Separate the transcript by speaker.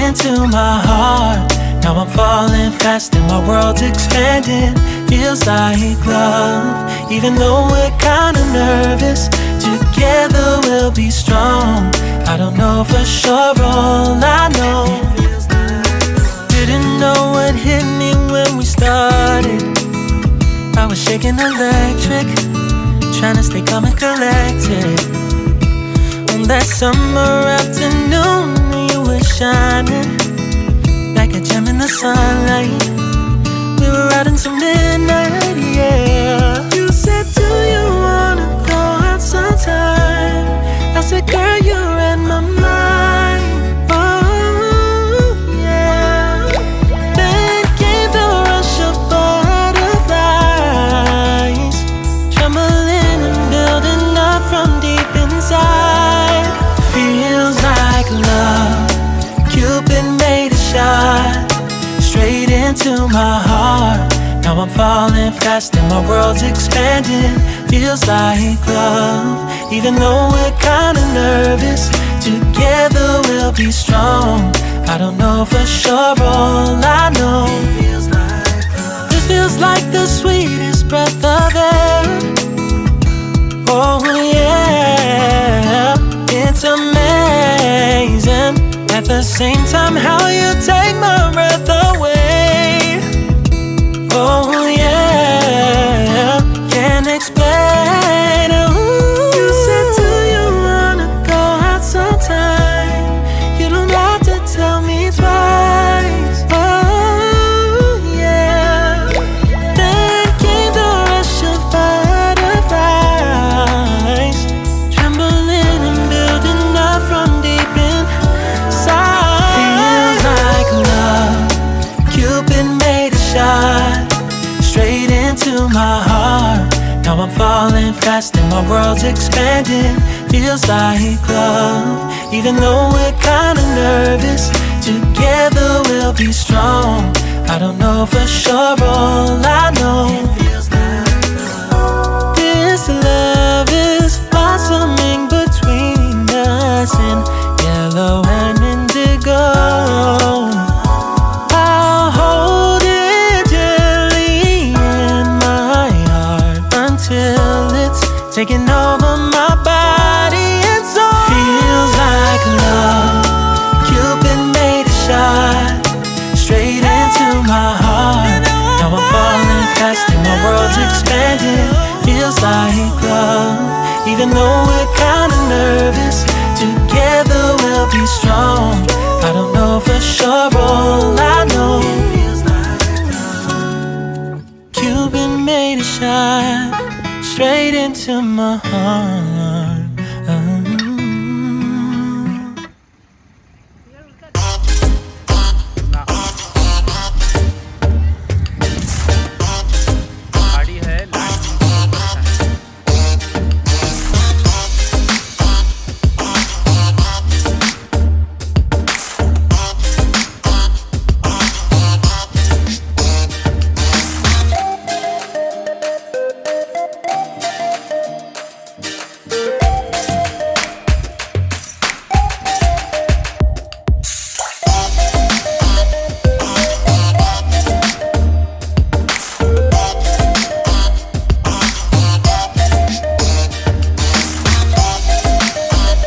Speaker 1: into my heart. Now I'm falling fast and my world's expanding. Feels like love, even though we're kinda nervous. Together we'll be strong. I don't know for sure, all I know. Didn't know what hit me when we started. I was shaking electric, trying to stay calm and collected. On that summer afternoon, you were shining like a gem in the sunlight. We were out until midnight, yeah. You said, do you wanna go out sometime? I said, girl, you read my mind. Oh, yeah. Then came the rush of butterflies, trembling and building up from deep inside. Feels like love. Cupid made a shot straight into my heart. Now I'm falling fast and my world's expanding. Feels like love, even though we're kinda nervous. Together we'll be strong. I don't know for sure, all I know. This feels like the sweetest breath of air. Oh yeah, it's amazing. At the same time, how you take my breath away. Oh yeah, can't explain. Ooh. You said, do you wanna go out sometime? You don't have to tell me twice. Oh yeah. Then came the rush of butterflies, trembling and building up from deep inside. Feels like love. Cupid made a shot straight into my heart. Now I'm falling fast and my world's expanding. Feels like love, even though we're kinda nervous. Together we'll be strong. I don't know for sure, all I know. This love is blossoming between us in yellow and indigo. I'll hold it gently in my heart until it's taking over my body and soul. Feels like love. Cupid made a shot straight into my heart. Now I'm falling fast and my world's expanding. Feels like love, even though we're kinda nervous. Together we'll be strong. I don't know for sure, all I know. Cupid made a shot straight into my heart.